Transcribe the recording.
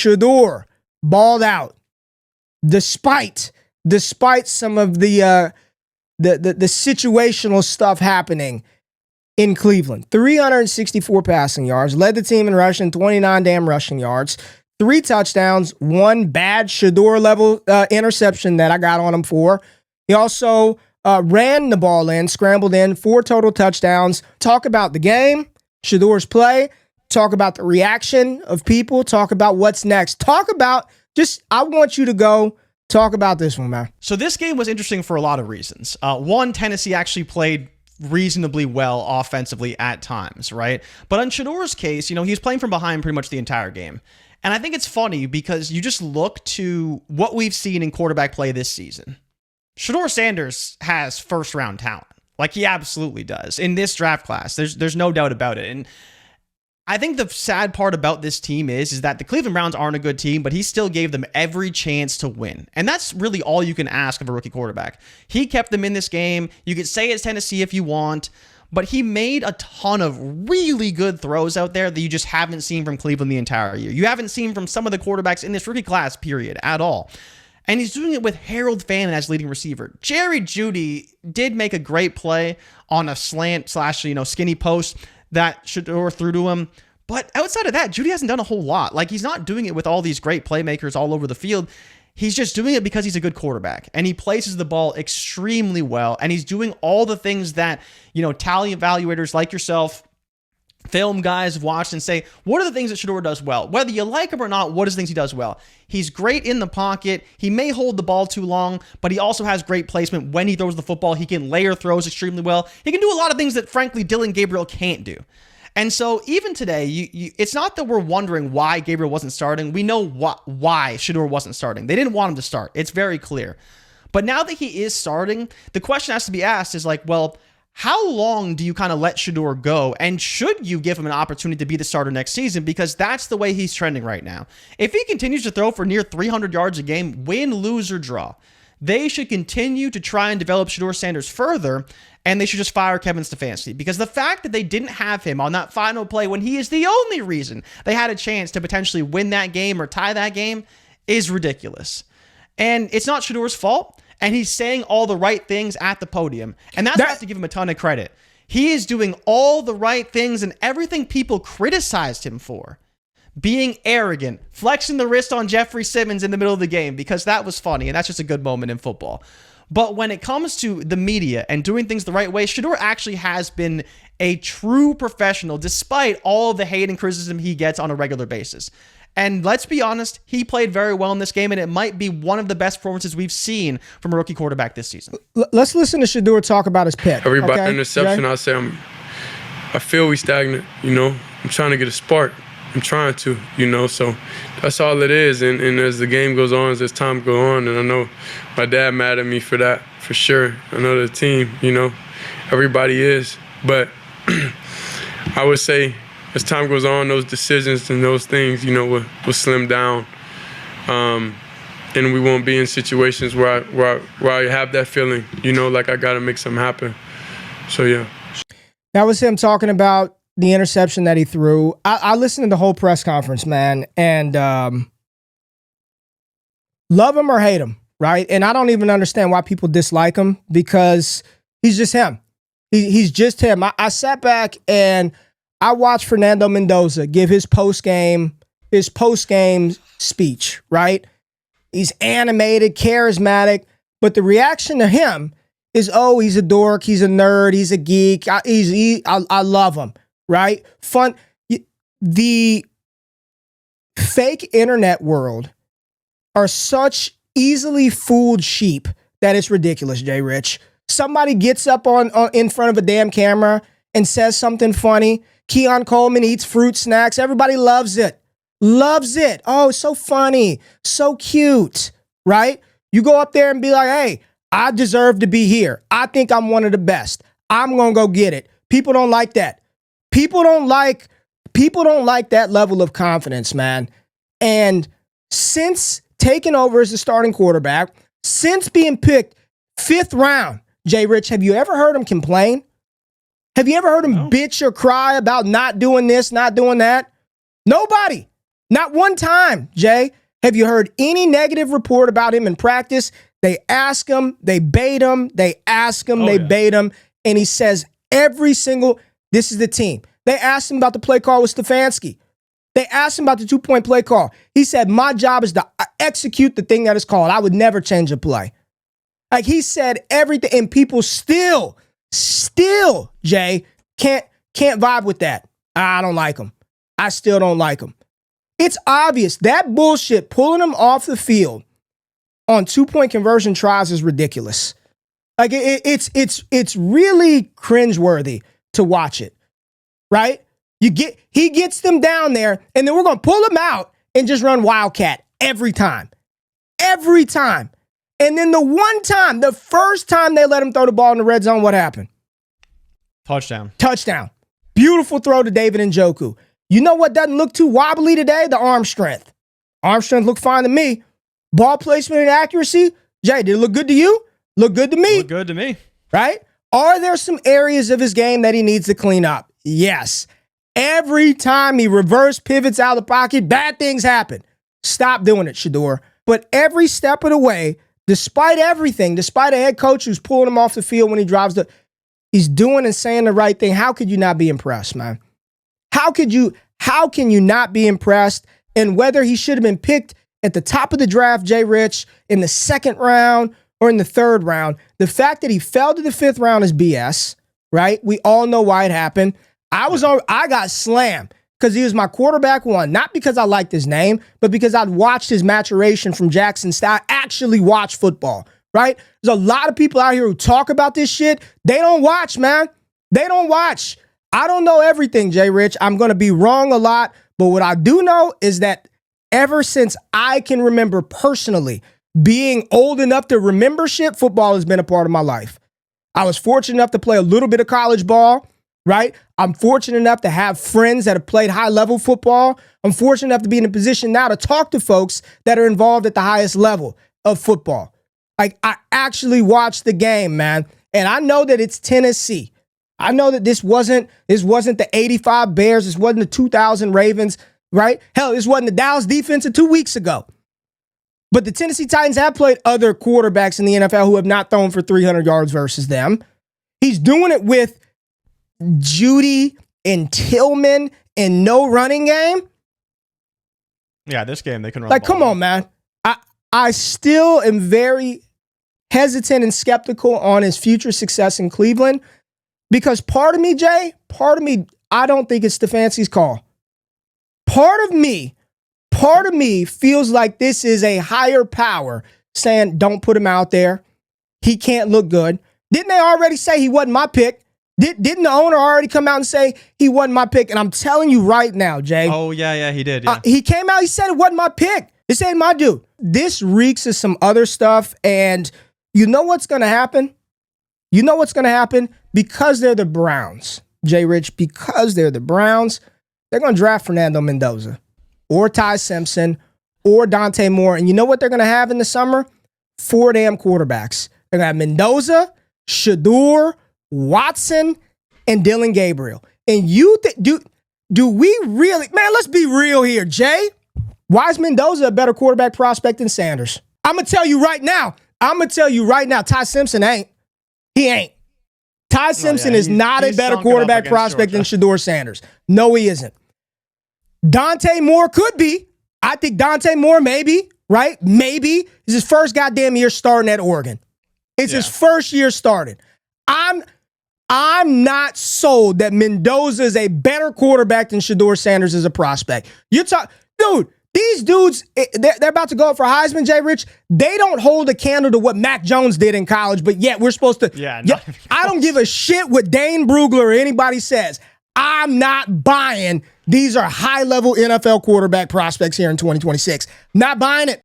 Shedeur balled out despite some of the situational stuff happening in Cleveland. 364 passing yards, led the team in rushing, 29 damn rushing yards, 3 touchdowns, 1 bad Shedeur level interception that I got on him for. He also ran the ball in, scrambled in, 4 total touchdowns. Talk about the game, Shedeur's play, talk about the reaction of people, talk about what's next. Talk about I want you to go talk about this one, man. So this game was interesting for a lot of reasons. One, Tennessee actually played reasonably well offensively at times, right? But in Shedeur's case, he was playing from behind pretty much the entire game. And I think it's funny because you just look to what we've seen in quarterback play this season. Shedeur Sanders has first-round talent. Like, he absolutely does. In this draft class, there's no doubt about it. And I think the sad part about this team is that the Cleveland Browns aren't a good team, but he still gave them every chance to win. And that's really all you can ask of a rookie quarterback. He kept them in this game. You could say it's Tennessee if you want, but he made a ton of really good throws out there that you just haven't seen from Cleveland the entire year. You haven't seen from some of the quarterbacks in this rookie class, period, at all. And he's doing it with Harold Fannin as leading receiver. Jerry Jeudy did make a great play on a slant / skinny post that Shedeur threw to him. But outside of that, Jeudy hasn't done a whole lot. Like, he's not doing it with all these great playmakers all over the field. He's just doing it because he's a good quarterback. And he places the ball extremely well. And he's doing all the things that, tally evaluators like yourself, film guys have watched and say, what are the things that Shedeur does well? Whether you like him or not, what are the things he does well? He's great in the pocket. He may hold the ball too long, but he also has great placement when he throws the football. He can layer throws extremely well. He can do a lot of things that, frankly, Dillon Gabriel can't do. And so even today, it's not that we're wondering why Gabriel wasn't starting. We know why Shedeur wasn't starting. They didn't want him to start. It's very clear. But now that he is starting, the question has to be asked is like, well, how long do you kind of let Shedeur go? And should you give him an opportunity to be the starter next season? Because that's the way he's trending right now. If he continues to throw for near 300 yards a game, win, lose, or draw, they should continue to try and develop Shedeur Sanders further, and they should just fire Kevin Stefanski. Because the fact that they didn't have him on that final play when he is the only reason they had a chance to potentially win that game or tie that game is ridiculous. And it's not Shedeur's fault. And he's saying all the right things at the podium. And that's why I have to give him a ton of credit. He is doing all the right things and everything people criticized him for. Being arrogant, flexing the wrist on Jeffrey Simmons in the middle of the game, because that was funny, and that's just a good moment in football. But when it comes to the media and doing things the right way, Shedeur actually has been a true professional, despite all of the hate and criticism he gets on a regular basis. And let's be honest, he played very well in this game, and it might be one of the best performances we've seen from a rookie quarterback this season. Let's listen to Shedeur talk about his pick. Everybody interception, I say I feel we stagnant, I'm trying to get a spark. I'm trying to, so that's all it is. And as the game goes on, as time goes on, and I know my dad mad at me for that, for sure. I know the team, everybody is. But I would say as time goes on, those decisions and those things, will slim down. And we won't be in situations where I have that feeling, like I got to make something happen. So, yeah. That was him talking about the interception that he threw. I listened to the whole press conference, man, and love him or hate him, right? And I don't even understand why people dislike him, because he's just him. He's just him. I sat back and I watched Fernando Mendoza give his post-game speech, right? He's animated, charismatic, but the reaction to him is, oh, he's a dork, he's a nerd, he's a geek, I love him, right? Fun. The fake internet world are such easily fooled sheep that it's ridiculous, JRich. Somebody gets up on in front of a damn camera and says something funny. Keon Coleman eats fruit snacks. Everybody loves it. Loves it. Oh, so funny. So cute, right? You go up there and be like, hey, I deserve to be here. I think I'm one of the best. I'm going to go get it. People don't like that. People don't like that level of confidence, man. And since taking over as the starting quarterback, since being picked 5th round, JRich, have you ever heard him complain? Have you ever heard him bitch or cry about not doing this, not doing that? Nobody. Not one time, Jay, have you heard any negative report about him in practice. They ask him, they bait him, they ask him, they bait him, and he says this is the team. They asked him about the play call with Stefanski. They asked him about the 2-point play call. He said, my job is to execute the thing that is called. I would never change a play. Like, he said everything, and people still, Jay, can't vibe with that. I don't like him. I still don't like him. It's obvious that bullshit pulling him off the field on 2-point conversion tries is ridiculous. Like, it's really cringeworthy to watch it, right? He gets them down there, and then we're going to pull him out and just run Wildcat every time. Every time. And then the first time they let him throw the ball in the red zone, what happened? Touchdown. Beautiful throw to David Njoku. You know what doesn't look too wobbly today? The arm strength. Arm strength looked fine to me. Ball placement and accuracy. Jay, did it look good to you? Look good to me. Look good to me. Right? Are there some areas of his game that he needs to clean up? Yes. Every time he reverse pivots out of the pocket, bad things happen. Stop doing it, Shedeur. But every step of the way, despite everything, despite a head coach who's pulling him off the field when he drives he's doing and saying the right thing. How could you not be impressed, man? How can you not be impressed? And whether he should have been picked at the top of the draft, JRich, in the 2nd round or in the 3rd round, the fact that he fell to the 5th round is BS, right? We all know why it happened. I got slammed because he was my quarterback 1, not because I liked his name, but because I'd watched his maturation from Jackson State. I actually watch football, right? There's a lot of people out here who talk about this shit. They don't watch, man. They don't watch. I don't know everything, JRich. I'm going to be wrong a lot, but what I do know is that ever since I can remember personally being old enough to remember shit, football has been a part of my life. I was fortunate enough to play a little bit of college ball, right? I'm fortunate enough to have friends that have played high-level football. I'm fortunate enough to be in a position now to talk to folks that are involved at the highest level of football. Like, I actually watched the game, man, and I know that it's Tennessee. I know that this wasn't the 85 Bears. This wasn't the 2000 Ravens, right? Hell, this wasn't the Dallas defense of 2 weeks ago. But the Tennessee Titans have played other quarterbacks in the NFL who have not thrown for 300 yards versus them. He's doing it with Judy and Tillman and no running game. Yeah, this game, they couldn't run Like, the ball. come on, man. I still am very hesitant and skeptical on his future success in Cleveland. Because part of me, Jay, I don't think it's Stefanski's call. Part of me feels like this is a higher power saying, don't put him out there. He can't look good. Didn't they already say he wasn't my pick? Didn't the owner already come out and say he wasn't my pick? And I'm telling you right now, Jay. Oh, yeah, he did. Yeah. He came out, he said it wasn't my pick. This ain't my dude. This reeks of some other stuff. And you know what's going to happen? Because they're the Browns, JRich, because they're the Browns, they're going to draft Fernando Mendoza or Ty Simpson or Dante Moore. And you know what they're going to have in the summer? 4 damn quarterbacks. They're going to have Mendoza, Shedeur, Watson, and Dylan Gabriel. And you do we really, man, let's be real here, Jay. Why is Mendoza a better quarterback prospect than Sanders? I'm going to tell you right now, Ty Simpson ain't. He ain't. Ty Simpson is not a better quarterback prospect than Shedeur Sanders. No, he isn't. Dante Moore could be. I think Dante Moore maybe, right? Maybe. It's his first goddamn year starting at Oregon. It's his first year starting. I'm not sold that Mendoza is a better quarterback than Shedeur Sanders as a prospect. Dude, these dudes, they're about to go up for Heisman, JRich. They don't hold a candle to what Mac Jones did in college, but yet we're supposed to. I don't give a shit what Dane Brugler or anybody says. I'm not buying these are high-level NFL quarterback prospects here in 2026. Not buying it.